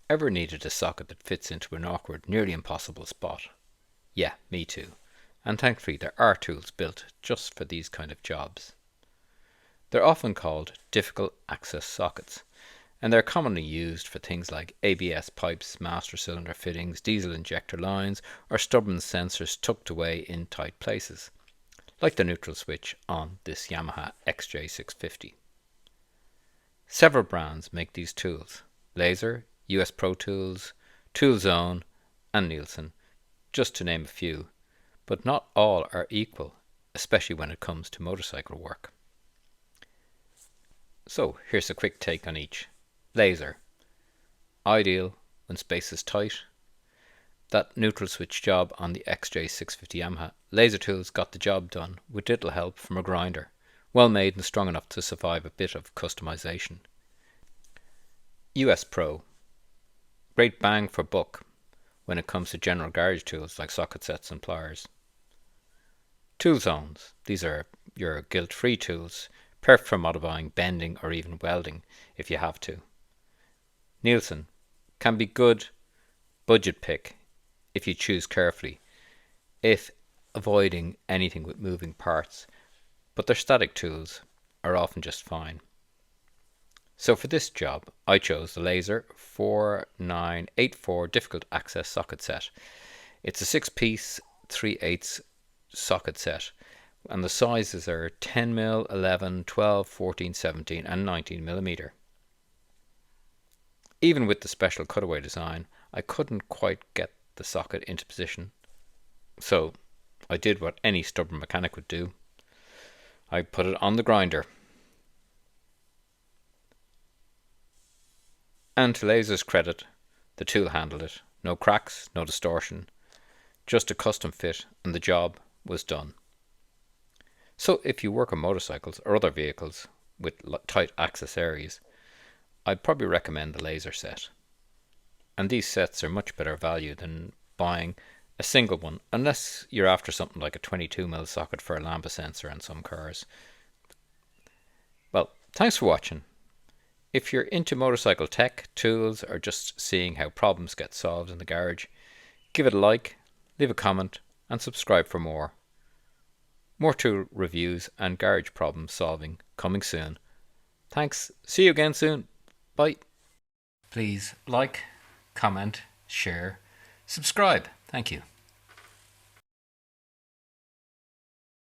Ever needed a socket that fits into an awkward, nearly impossible spot? Yeah, me too. And thankfully there are tools built just for these kind of jobs. They're often called difficult access sockets, and they're commonly used for things like ABS pipes, master cylinder fittings, diesel injector lines, or stubborn sensors tucked away in tight places, like the neutral switch on this Yamaha XJ650. Several brands make these tools: Laser, US Pro Tools, TOOLZONE, and Neilsen, just to name a few, but not all are equal, especially when it comes to motorcycle work. So here's a quick take on each. Laser, ideal when space is tight. That neutral switch job on the XJ650 Yamaha, Laser tools got the job done with little help from a grinder, well made and strong enough to survive a bit of customization. US Pro, great bang for buck when it comes to general garage tools like socket sets and pliers. TOOLZONEs, these are your guilt-free tools, perfect for modifying, bending or even welding if you have to. Neilsen can be good budget pick if you choose carefully, if avoiding anything with moving parts, but their static tools are often just fine. So for this job I chose the Laser 4984 difficult access socket set. It's a 6-piece 3/8 socket set, and the sizes are 10mm, 11, 12, 14, 17 and 19mm. Even with the special cutaway design, I couldn't quite get the socket into position, so I did what any stubborn mechanic would do. I put it on the grinder. And to Laser's credit, the tool handled it. No cracks, no distortion, just a custom fit, and the job was done. So if you work on motorcycles or other vehicles with tight access areas, I'd probably recommend the Laser set. And these sets are much better value than buying a single one, unless you're after something like a 22mm socket for a lambda sensor in some cars. Well, thanks for watching. If you're into motorcycle tech, tools, or just seeing how problems get solved in the garage, give it a like, leave a comment, and subscribe for more. More tool reviews and garage problem solving coming soon. Thanks. See you again soon. Bye. Please like, comment, share, subscribe. Thank you.